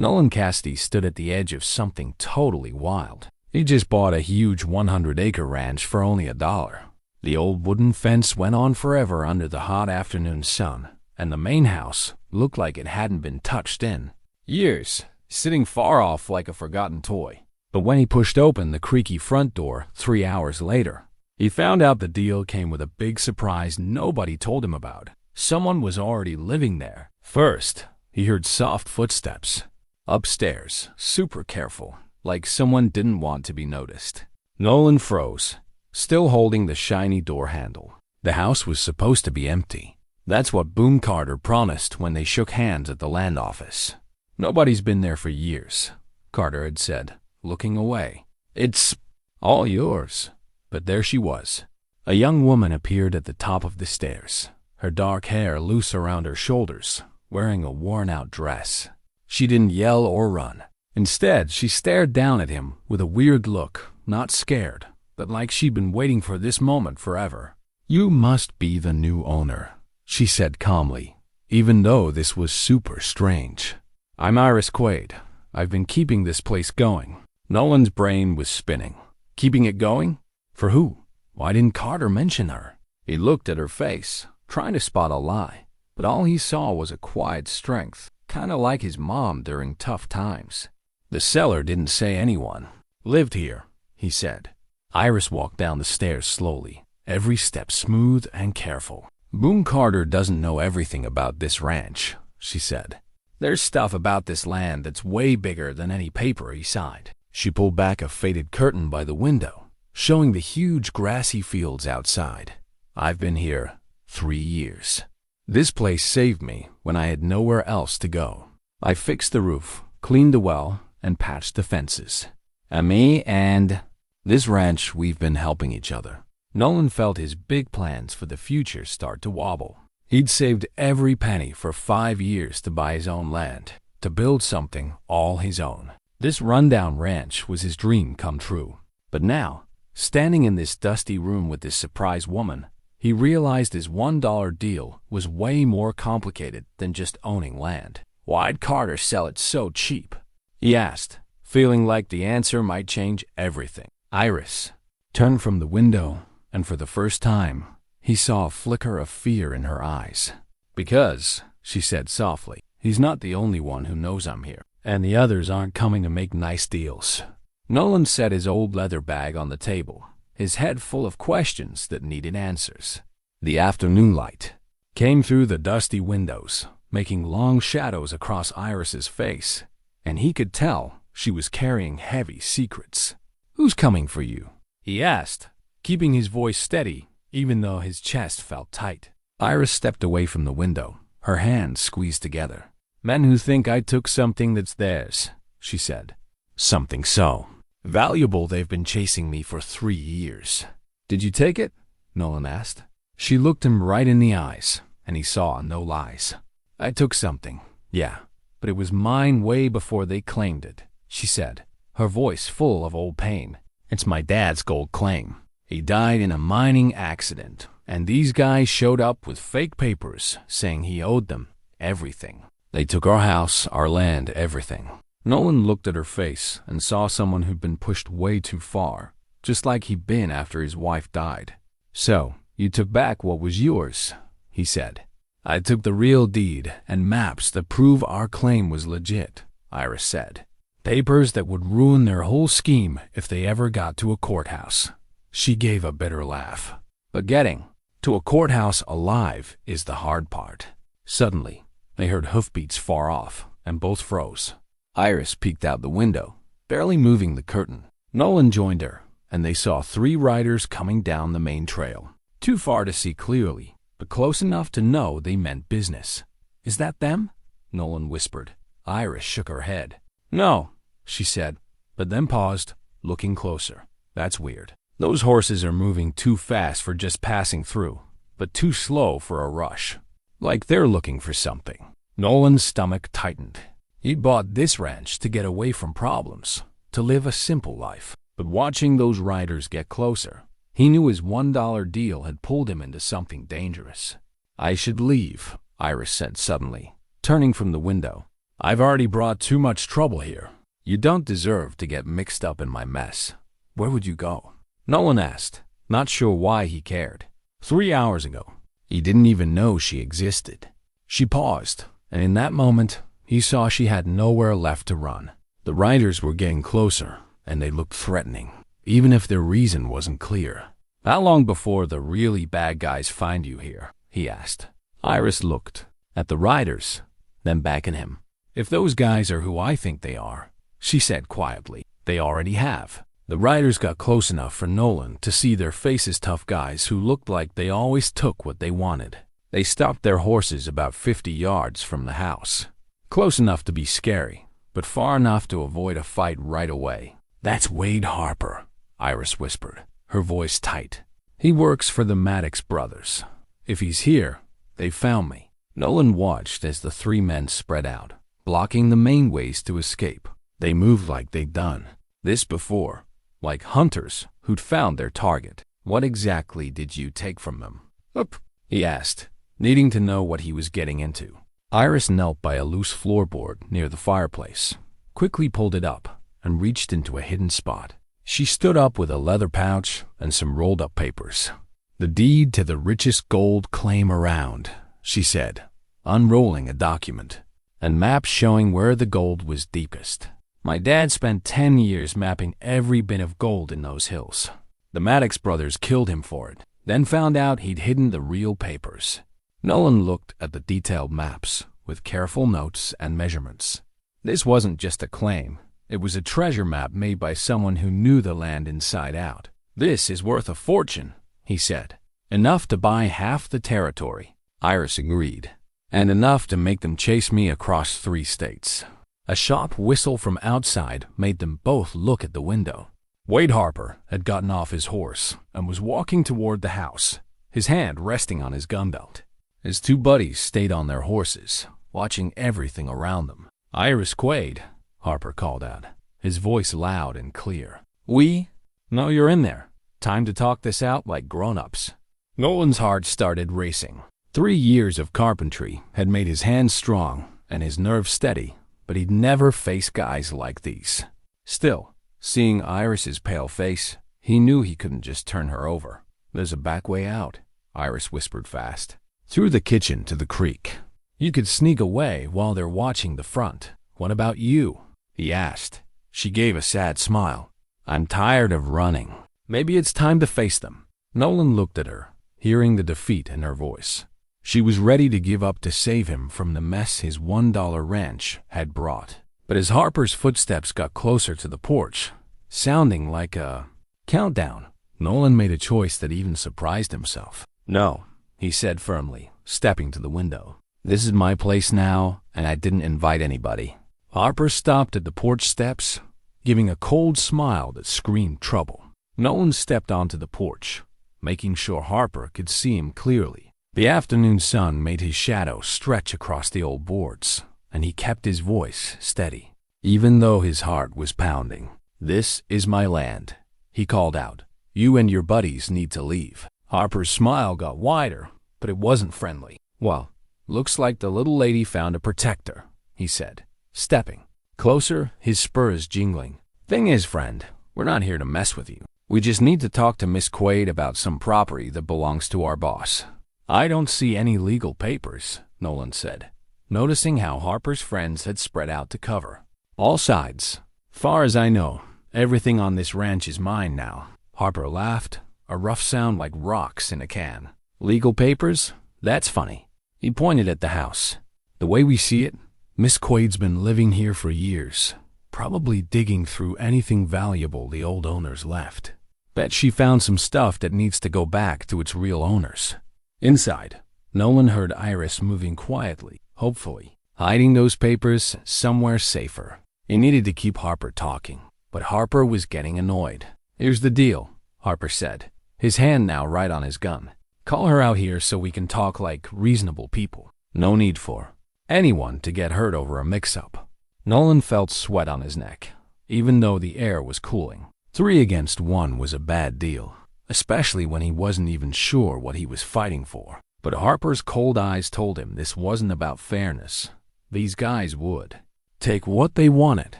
Nolan Cassidy stood at the edge of something totally wild. He just bought a huge 100-acre ranch for only $1. The old wooden fence went on forever under the hot afternoon sun, and the main house looked like it hadn't been touched in years, sitting far off like a forgotten toy. But when he pushed open the creaky front door 3 hours later, he found out the deal came with a big surprise nobody told him about. Someone was already living there. First, he heard soft footsteps upstairs, super careful, like someone didn't want to be noticed. Nolan froze, still holding the shiny door handle. The house was supposed to be empty. That's what Boone Carter promised when they shook hands at the land office. Nobody's been there for years, Carter had said, looking away. It's all yours. But there she was. A young woman appeared at the top of the stairs, her dark hair loose around her shoulders, wearing a worn-out dress. She didn't yell or run. Instead, she stared down at him with a weird look, not scared, but like she'd been waiting for this moment forever. "You must be the new owner," she said calmly, even though this was super strange. "I'm Iris Quaid. I've been keeping this place going." Nolan's brain was spinning. Keeping it going? For who? Why didn't Carter mention her? He looked at her face, trying to spot a lie, but all he saw was a quiet strength, kind of like his mom during tough times. The seller didn't say anyone. "Lived here," he said. Iris walked down the stairs slowly, every step smooth and careful. "Boone Carter doesn't know everything about this ranch," she said. "There's stuff about this land that's way bigger than any paper he signed." She pulled back a faded curtain by the window, showing the huge grassy fields outside. "I've been here 3 years. This place saved me when I had nowhere else to go. I fixed the roof, cleaned the well, and patched the fences. And me and this ranch, we've been helping each other." Nolan felt his big plans for the future start to wobble. He'd saved every penny for 5 years to buy his own land, to build something all his own. This rundown ranch was his dream come true. But now, standing in this dusty room with this surprise woman, he realized his $1 deal was way more complicated than just owning land. Why'd Carter sell it so cheap? He asked, feeling like the answer might change everything. Iris turned from the window, and for the first time, he saw a flicker of fear in her eyes. "Because," she said softly, "he's not the only one who knows I'm here, and the others aren't coming to make nice deals." Nolan set his old leather bag on the table, his head full of questions that needed answers. The afternoon light came through the dusty windows, making long shadows across Iris's face, and he could tell she was carrying heavy secrets. "Who's coming for you?" he asked, keeping his voice steady even though his chest felt tight. Iris stepped away from the window, her hands squeezed together. "Men who think I took something that's theirs," she said. "Something so valuable they've been chasing me for 3 years." "Did you take it?" Nolan asked. She looked him right in the eyes, and he saw no lies. "I took something, yeah, but it was mine way before they claimed it," she said, her voice full of old pain. "It's my dad's gold claim. He died in a mining accident, and these guys showed up with fake papers saying he owed them everything. They took our house, our land, everything." Nolan looked at her face and saw someone who'd been pushed way too far, just like he'd been after his wife died. "So, you took back what was yours," he said. "I took the real deed and maps that prove our claim was legit," Iris said. "Papers that would ruin their whole scheme if they ever got to a courthouse." She gave a bitter laugh. "But getting to a courthouse alive is the hard part." Suddenly, they heard hoofbeats far off, and both froze. Iris peeked out the window, barely moving the curtain. Nolan joined her, and they saw 3 riders coming down the main trail. Too far to see clearly, but close enough to know they meant business. "Is that them?" Nolan whispered. Iris shook her head. "No," she said, but then paused, looking closer. "That's weird. Those horses are moving too fast for just passing through, but too slow for a rush. Like they're looking for something." Nolan's stomach tightened. He'd bought this ranch to get away from problems, to live a simple life. But watching those riders get closer, he knew his $1 deal had pulled him into something dangerous. "I should leave," Iris said suddenly, turning from the window. I've already brought too much trouble here. You don't deserve to get mixed up in my mess. Where would you go? Nolan asked, not sure why he cared. 3 hours ago. He didn't even know she existed. She paused, and in that moment, he saw she had nowhere left to run. The riders were getting closer, and they looked threatening, even if their reason wasn't clear. How long before the really bad guys find you here? He asked. Iris looked at the riders, then back at him. If those guys are who I think they are, she said quietly, they already have. The riders got close enough for Nolan to see their faces tough guys who looked like they always took what they wanted. They stopped their horses about 50 yards from the house. Close enough to be scary, but far enough to avoid a fight right away. That's Wade Harper, Iris whispered, her voice tight. He works for the Maddox brothers. If he's here, they've found me. Nolan watched as the 3 men spread out, blocking the main ways to escape. They moved like they'd done this before, like hunters who'd found their target. What exactly did you take from them? Up, he asked, needing to know what he was getting into. Iris knelt by a loose floorboard near the fireplace, quickly pulled it up, and reached into a hidden spot. She stood up with a leather pouch and some rolled-up papers. The deed to the richest gold claim around, she said, unrolling a document, and maps showing where the gold was deepest. My dad spent 10 years mapping every bit of gold in those hills. The Maddox brothers killed him for it, then found out he'd hidden the real papers. Nolan looked at the detailed maps with careful notes and measurements. This wasn't just a claim. It was a treasure map made by someone who knew the land inside out. This is worth a fortune, he said. Enough to buy half the territory. Iris agreed. And enough to make them chase me across 3 states. A sharp whistle from outside made them both look at the window. Wade Harper had gotten off his horse and was walking toward the house, his hand resting on his gun belt. His 2 buddies stayed on their horses, watching everything around them. Iris Quaid, Harper called out, his voice loud and clear. We? No, you're in there. Time to talk this out like grown-ups. Nolan's heart started racing. 3 years of carpentry had made his hands strong and his nerves steady, but he'd never faced guys like these. Still, seeing Iris's pale face, he knew he couldn't just turn her over. There's a back way out, Iris whispered fast. Through the kitchen to the creek. You could sneak away while they're watching the front. What about you? He asked. She gave a sad smile. I'm tired of running. Maybe it's time to face them. Nolan looked at her, hearing the defeat in her voice. She was ready to give up to save him from the mess his $1 ranch had brought. But as Harper's footsteps got closer to the porch, sounding like a countdown, Nolan made a choice that even surprised himself. No, he said firmly, stepping to the window. This is my place now, and I didn't invite anybody. Harper stopped at the porch steps, giving a cold smile that screamed trouble. Nolan stepped onto the porch, making sure Harper could see him clearly. The afternoon sun made his shadow stretch across the old boards, and he kept his voice steady, even though his heart was pounding. This is my land, he called out. You and your buddies need to leave. Harper's smile got wider, but it wasn't friendly. Well, looks like the little lady found a protector, he said, stepping closer, his spurs jingling. Thing is, friend, we're not here to mess with you. We just need to talk to Miss Quaid about some property that belongs to our boss. I don't see any legal papers, Nolan said, noticing how Harper's friends had spread out to cover all sides. Far as I know, everything on this ranch is mine now. Harper laughed, a rough sound like rocks in a can. Legal papers? That's funny. He pointed at the house. The way we see it, Miss Quaid's been living here for years, probably digging through anything valuable the old owners left. Bet she found some stuff that needs to go back to its real owners. Inside, Nolan heard Iris moving quietly, hopefully, hiding those papers somewhere safer. He needed to keep Harper talking, but Harper was getting annoyed. Here's the deal, Harper said, his hand now right on his gun. Call her out here so we can talk like reasonable people. No need for anyone to get hurt over a mix-up. Nolan felt sweat on his neck, even though the air was cooling. 3 against 1 was a bad deal, especially when he wasn't even sure what he was fighting for. But Harper's cold eyes told him this wasn't about fairness. These guys would take what they wanted,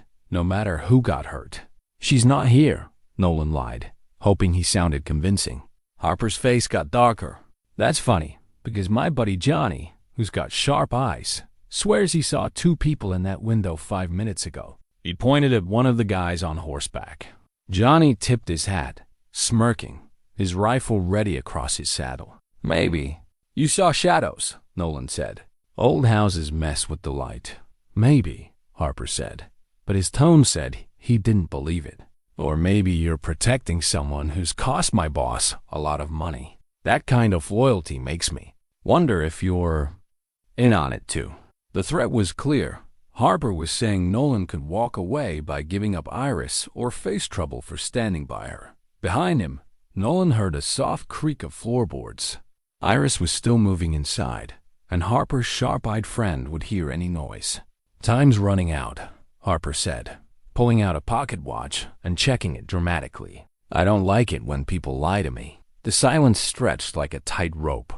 no matter who got hurt. She's not here, Nolan lied, hoping he sounded convincing. Harper's face got darker. That's funny, because my buddy Johnny, who's got sharp eyes, swears he saw 2 people in that window 5 minutes ago. He pointed at one of the guys on horseback. Johnny tipped his hat, smirking, his rifle ready across his saddle. Maybe. You saw shadows, Nolan said. Old houses mess with the light. Maybe, Harper said, but his tone said he didn't believe it. Or maybe you're protecting someone who's cost my boss a lot of money. That kind of loyalty makes me wonder if you're in on it too. The threat was clear. Harper was saying Nolan could walk away by giving up Iris or face trouble for standing by her. Behind him, Nolan heard a soft creak of floorboards. Iris was still moving inside, and Harper's sharp-eyed friend would hear any noise. Time's running out, Harper said, pulling out a pocket watch and checking it dramatically. I don't like it when people lie to me. The silence stretched like a tight rope.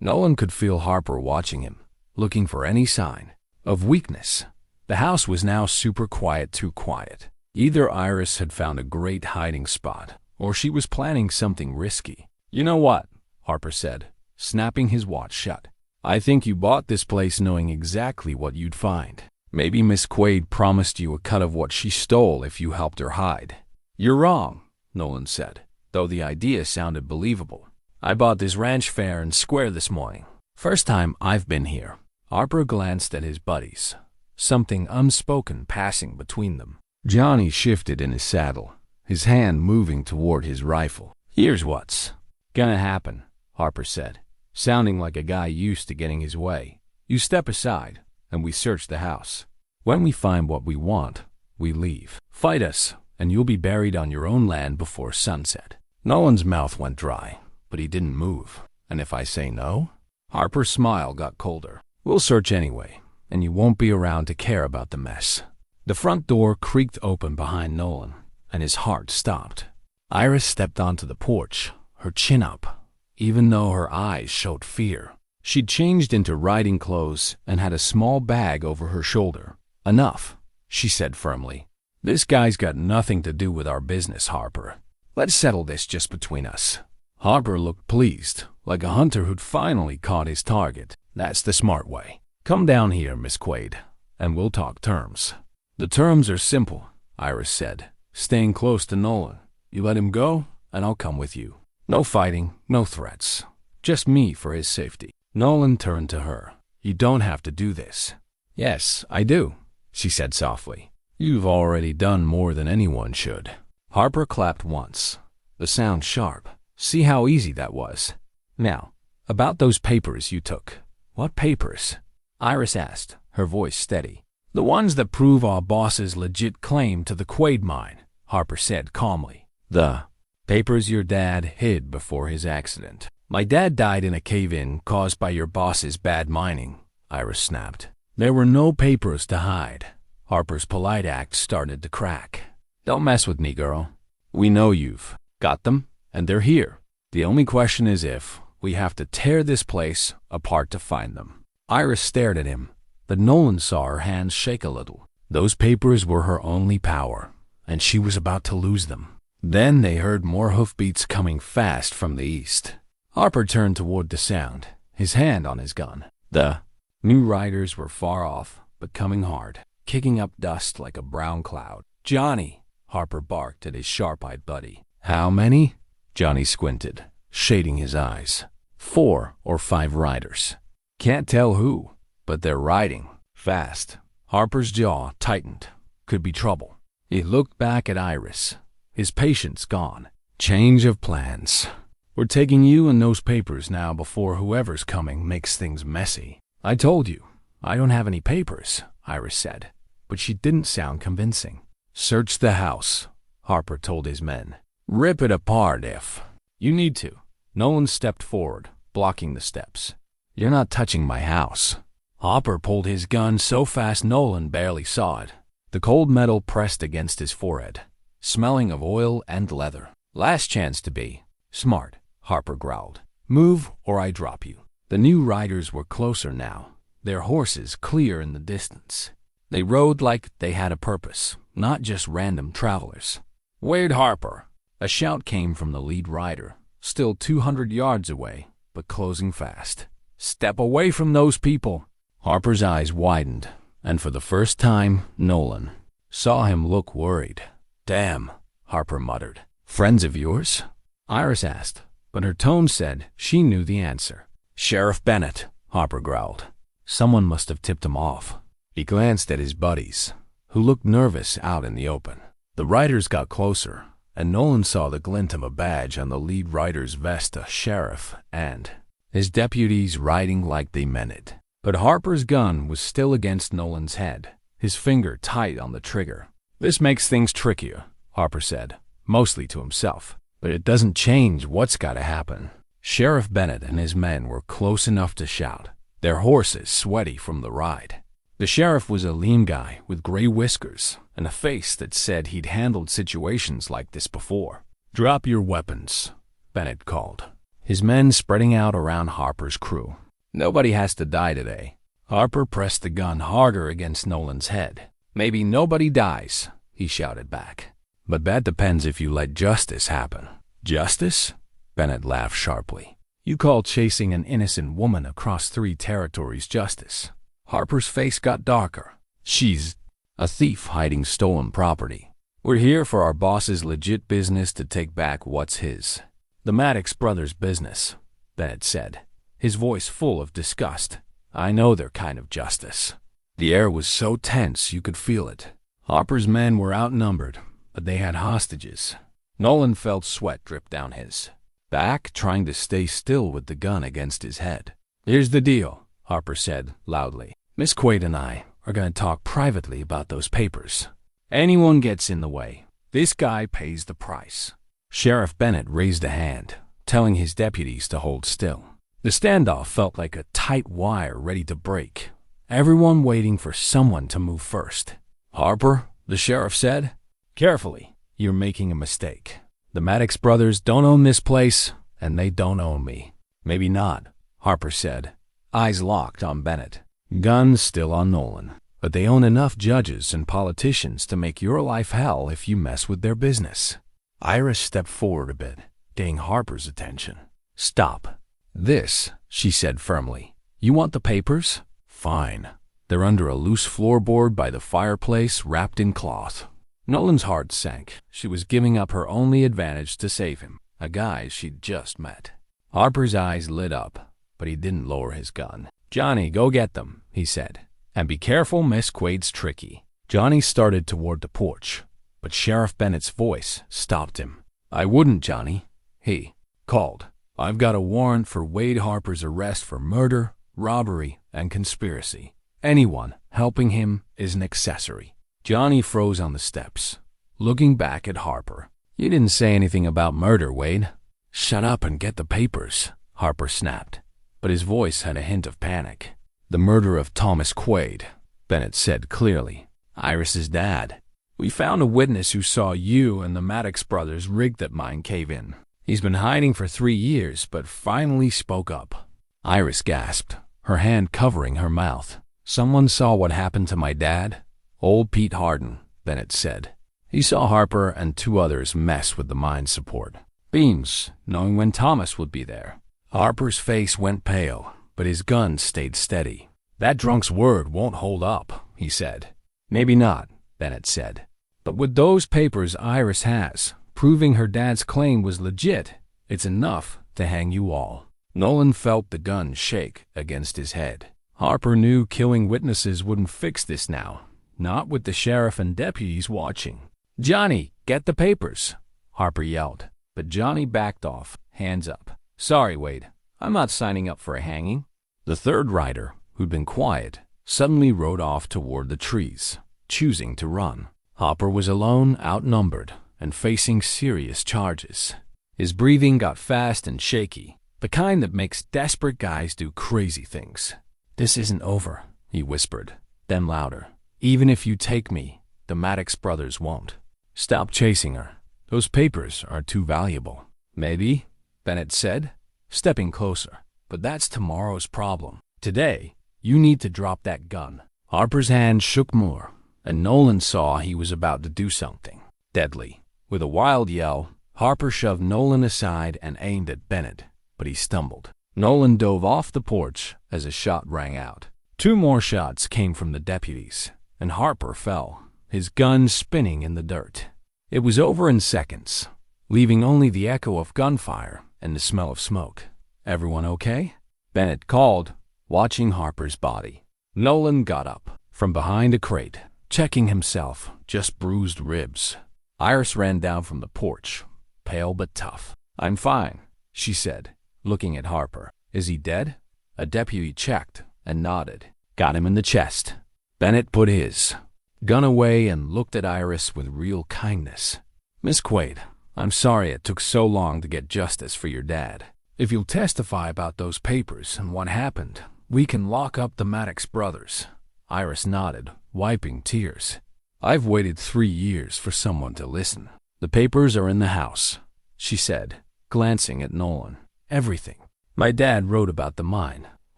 Nolan could feel Harper watching him, looking for any sign of weakness. The house was now super quiet, too quiet. Either Iris had found a great hiding spot, or she was planning something risky. You know what? Harper said, snapping his watch shut. I think you bought this place knowing exactly what you'd find. Maybe Miss Quaid promised you a cut of what she stole if you helped her hide. You're wrong, Nolan said, though the idea sounded believable. I bought this ranch fair and square this morning. First time I've been here. Harper glanced at his buddies, something unspoken passing between them. Johnny shifted in his saddle, his hand moving toward his rifle. Here's what's gonna happen, Harper said, sounding like a guy used to getting his way. You step aside, and we search the house. When we find what we want, we leave. Fight us, and you'll be buried on your own land before sunset. Nolan's mouth went dry, but he didn't move. And if I say no? Harper's smile got colder. We'll search anyway, and you won't be around to care about the mess. The front door creaked open behind Nolan, and his heart stopped. Iris stepped onto the porch, her chin up, even though her eyes showed fear. She'd changed into riding clothes and had a small bag over her shoulder. Enough, she said firmly. This guy's got nothing to do with our business, Harper. Let's settle this just between us. Harper looked pleased, like a hunter who'd finally caught his target. That's the smart way. Come down here, Miss Quaid, and we'll talk terms. The terms are simple, Iris said, staying close to Nolan. You let him go, and I'll come with you. No fighting, no threats. Just me for his safety. Nolan turned to her. You don't have to do this. Yes, I do, she said softly. You've already done more than anyone should. Harper clapped once, the sound sharp. See how easy that was. Now, about those papers you took. What papers? Iris asked, her voice steady. The ones that prove our boss's legit claim to the Quaid mine, Harper said calmly. The papers your dad hid before his accident. My dad died in a cave-in caused by your boss's bad mining, Iris snapped. There were no papers to hide. Harper's polite act started to crack. Don't mess with me, girl. We know you've got them, and they're here. The only question is if we have to tear this place apart to find them. Iris stared at him, but Nolan saw her hands shake a little. Those papers were her only power, and she was about to lose them. Then they heard more hoofbeats coming fast from the east. Harper turned toward the sound, his hand on his gun. The new riders were far off, but coming hard, kicking up dust like a brown cloud. Johnny, Harper barked at his sharp-eyed buddy. How many? Johnny squinted, shading his eyes. 4 or 5 riders. Can't tell who, but they're riding. Fast. Harper's jaw tightened. Could be trouble. He looked back at Iris, his patience gone. Change of plans. We're taking you and those papers now before whoever's coming makes things messy. I told you, I don't have any papers, Iris said, but she didn't sound convincing. Search the house, Harper told his men. Rip it apart if you need to. Nolan stepped forward, blocking the steps. You're not touching my house. Harper pulled his gun so fast Nolan barely saw it. The cold metal pressed against his forehead, smelling of oil and leather. Last chance to be smart, Harper growled. Move or I drop you. The new riders were closer now, their horses clear in the distance. They rode like they had a purpose, not just random travelers. "Wade Harper!" A shout came from the lead rider, still 200 yards away, but closing fast. "Step away from those people!" Harper's eyes widened, and for the first time, Nolan saw him look worried. "Damn," Harper muttered. "Friends of yours?" Iris asked, but her tone said she knew the answer. "Sheriff Bennett," Harper growled. Someone must have tipped him off. He glanced at his buddies, who looked nervous out in the open. The riders got closer, and Nolan saw the glint of a badge on the lead rider's vest, a sheriff, and his deputies riding like they meant it. But Harper's gun was still against Nolan's head, his finger tight on the trigger. "This makes things trickier," Harper said, mostly to himself. "But it doesn't change what's got to happen." Sheriff Bennett and his men were close enough to shout, their horses sweaty from the ride. The sheriff was a lean guy with gray whiskers and a face that said he'd handled situations like this before. "Drop your weapons," Bennett called, his men spreading out around Harper's crew. "Nobody has to die today." Harper pressed the gun harder against Nolan's head. "Maybe nobody dies," he shouted back. "But that depends if you let justice happen." "Justice?" Bennett laughed sharply. "You call chasing an innocent woman across 3 territories justice?" Harper's face got darker. "She's a thief hiding stolen property. We're here for our boss's legit business to take back what's his." "The Maddox brothers' business," Bennett said, his voice full of disgust. "I know their kind of justice." The air was so tense you could feel it. Harper's men were outnumbered, but they had hostages. Nolan felt sweat drip down his back, trying to stay still with the gun against his head. "Here's the deal," Harper said loudly. "Miss Quaid and I are going to talk privately about those papers. Anyone gets in the way, this guy pays the price." Sheriff Bennett raised a hand, telling his deputies to hold still. The standoff felt like a tight wire ready to break, everyone waiting for someone to move first. "Harper," the sheriff said, "carefully, you're making a mistake. The Maddox brothers don't own this place, and they don't own me." "Maybe not," Harper said, eyes locked on Bennett, guns still on Nolan. "But they own enough judges and politicians to make your life hell if you mess with their business." Iris stepped forward a bit, getting Harper's attention. "Stop this," she said firmly. "You want the papers? Fine. They're under a loose floorboard by the fireplace, wrapped in cloth." Nolan's heart sank. She was giving up her only advantage to save him, a guy she'd just met. Harper's eyes lit up, but he didn't lower his gun. "Johnny, go get them," he said. "And be careful, Miss Quaid's tricky." Johnny started toward the porch, but Sheriff Bennett's voice stopped him. "I wouldn't, Johnny," he called. "I've got a warrant for Wade Harper's arrest for murder, robbery, and conspiracy. Anyone helping him is an accessory." Johnny froze on the steps, looking back at Harper. "You didn't say anything about murder, Wade." "Shut up and get the papers," Harper snapped, but his voice had a hint of panic. "The murder of Thomas Quaid," Bennett said clearly. "Iris's dad. We found a witness who saw you and the Maddox brothers rig that mine cave in. He's been hiding for 3 years, but finally spoke up." Iris gasped, her hand covering her mouth. "Someone saw what happened to my dad?" "Old Pete Harden," Bennett said. "He saw Harper and 2 others mess with the mine support beams, knowing when Thomas would be there." Harper's face went pale, but his gun stayed steady. "That drunk's word won't hold up," he said. "Maybe not," Bennett said. "But with those papers Iris has, proving her dad's claim was legit, it's enough to hang you all." Nolan felt the gun shake against his head. Harper knew killing witnesses wouldn't fix this now, not with the sheriff and deputies watching. "Johnny, get the papers," Harper yelled, but Johnny backed off, hands up. "Sorry, Wade, I'm not signing up for a hanging." The third rider, who'd been quiet, suddenly rode off toward the trees, choosing to run. Harper was alone, outnumbered, and facing serious charges. His breathing got fast and shaky, the kind that makes desperate guys do crazy things. "This isn't over," he whispered, then louder. "Even if you take me, the Maddox brothers won't." "Stop chasing her. Those papers are too valuable." "Maybe," Bennett said, stepping closer. "But that's tomorrow's problem. Today, you need to drop that gun." Harper's hand shook more, and Nolan saw he was about to do something deadly. With a wild yell, Harper shoved Nolan aside and aimed at Bennett, but he stumbled. Nolan dove off the porch as a shot rang out. 2 more shots came from the deputies, and Harper fell, his gun spinning in the dirt. It was over in seconds, leaving only the echo of gunfire and the smell of smoke. "Everyone okay?" Bennett called, watching Harper's body. Nolan got up from behind a crate, checking himself, just bruised ribs. Iris ran down from the porch, pale but tough. "I'm fine," she said, looking at Harper. "Is he dead?" A deputy checked and nodded. "Got him in the chest." Bennett put his gun away and looked at Iris with real kindness. "Miss Quaid, I'm sorry it took so long to get justice for your dad. If you'll testify about those papers and what happened, we can lock up the Maddox brothers." Iris nodded, wiping tears. "I've waited 3 years for someone to listen." "The papers are in the house," she said, glancing at Nolan. "Everything. My dad wrote about the mine,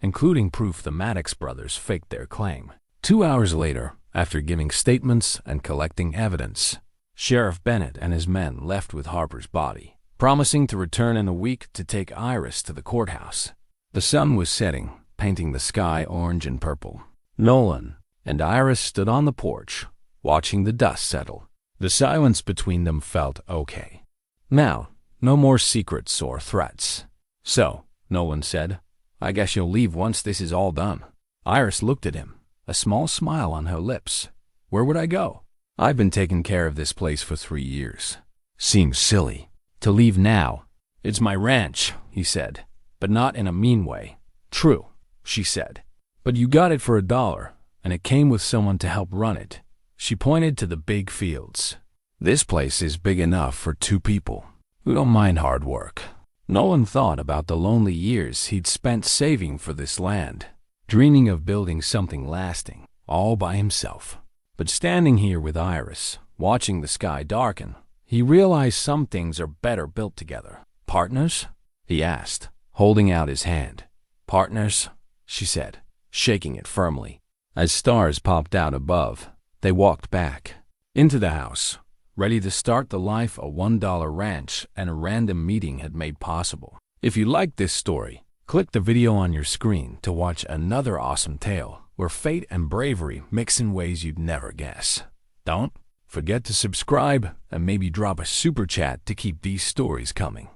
including proof the Maddox brothers faked their claim." 2 hours later, after giving statements and collecting evidence, Sheriff Bennett and his men left with Harper's body, promising to return in a week to take Iris to the courthouse. The sun was setting, painting the sky orange and purple. Nolan and Iris stood on the porch, watching the dust settle. The silence between them felt okay. Now, no more secrets or threats. "So," Nolan said, "I guess you'll leave once this is all done." Iris looked at him, a small smile on her lips. "Where would I go? I've been taking care of this place for 3 years. Seems silly to leave now." "It's my ranch," he said, "but not in a mean way." "True," she said, "but you got it for $1, and it came with someone to help run it." She pointed to the big fields. "This place is big enough for 2 people who don't mind hard work." Nolan thought about the lonely years he'd spent saving for this land, dreaming of building something lasting, all by himself. But standing here with Iris, watching the sky darken, he realized some things are better built together. "Partners?" he asked, holding out his hand. "Partners," she said, shaking it firmly. As stars popped out above, they walked back into the house, ready to start the life a $1 ranch and a random meeting had made possible. If you liked this story, click the video on your screen to watch another awesome tale where fate and bravery mix in ways you'd never guess. Don't forget to subscribe and maybe drop a super chat to keep these stories coming.